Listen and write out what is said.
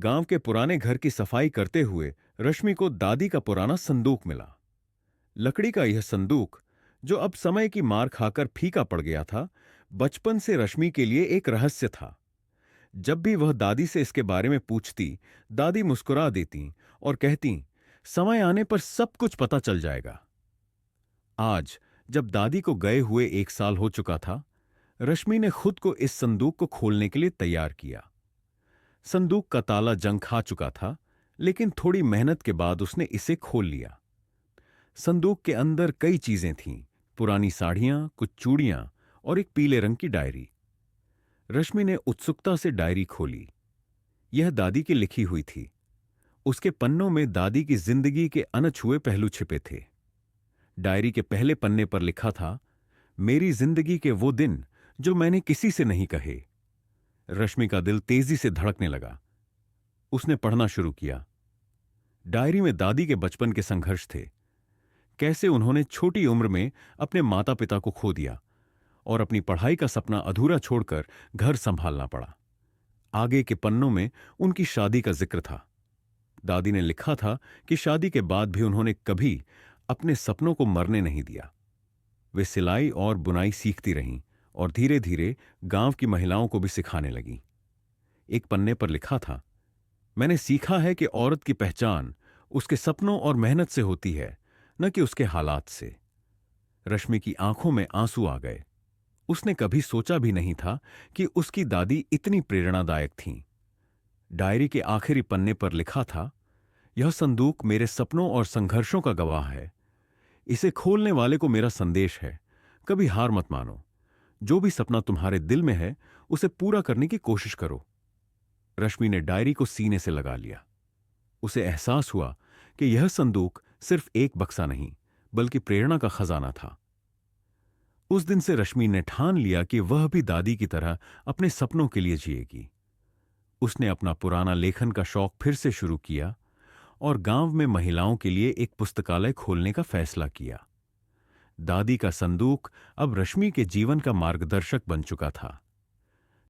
गांव के पुराने घर की सफाई करते हुए रश्मि को दादी का पुराना संदूक मिला। लकड़ी का यह संदूक, जो अब समय की मार खाकर फीका पड़ गया था, बचपन से रश्मि के लिए एक रहस्य था। जब भी वह दादी से इसके बारे में पूछती, दादी मुस्कुरा देती और कहती, समय आने पर सब कुछ पता चल जाएगा। आज जब दादी को गए हुए 1 साल हो चुका था, रश्मि ने खुद को इस संदूक को खोलने के लिए तैयार किया। संदूक का ताला जंग खा चुका था, लेकिन थोड़ी मेहनत के बाद उसने इसे खोल लिया। संदूक के अंदर कई चीजें थीं, पुरानी साड़ियां, कुछ चूड़ियां और एक पीले रंग की डायरी। रश्मि ने उत्सुकता से डायरी खोली। यह दादी की लिखी हुई थी। उसके पन्नों में दादी की जिंदगी के अनछुए पहलू छिपे थे। डायरी के पहले पन्ने पर लिखा था, मेरी जिंदगी के वो दिन जो मैंने किसी से नहीं कहे। रश्मि का दिल तेजी से धड़कने लगा। उसने पढ़ना शुरू किया। डायरी में दादी के बचपन के संघर्ष थे। कैसे उन्होंने छोटी उम्र में अपने माता पिता को खो दिया और अपनी पढ़ाई का सपना अधूरा छोड़कर घर संभालना पड़ा। आगे के पन्नों में उनकी शादी का जिक्र था। दादी ने लिखा था कि शादी के बाद भी उन्होंने कभी अपने सपनों को मरने नहीं दिया। वे सिलाई और बुनाई सीखती रहीं और धीरे धीरे गांव की महिलाओं को भी सिखाने लगीं। एक पन्ने पर लिखा था, मैंने सीखा है कि औरत की पहचान उसके सपनों और मेहनत से होती है, न कि उसके हालात से। रश्मि की आंखों में आंसू आ गए। उसने कभी सोचा भी नहीं था कि उसकी दादी इतनी प्रेरणादायक थीं। डायरी के आखिरी पन्ने पर लिखा था, यह संदूक मेरे सपनों और संघर्षों का गवाह है। इसे खोलने वाले को मेरा संदेश है, कभी हार मत मानो। जो भी सपना तुम्हारे दिल में है, उसे पूरा करने की कोशिश करो। रश्मि ने डायरी को सीने से लगा लिया। उसे एहसास हुआ कि यह संदूक सिर्फ एक बक्सा नहीं, बल्कि प्रेरणा का खजाना था। उस दिन से रश्मि ने ठान लिया कि वह भी दादी की तरह अपने सपनों के लिए जिएगी। उसने अपना पुराना लेखन का शौक फिर से शुरू किया और गांव में महिलाओं के लिए एक पुस्तकालय खोलने का फैसला किया। दादी का संदूक अब रश्मि के जीवन का मार्गदर्शक बन चुका था।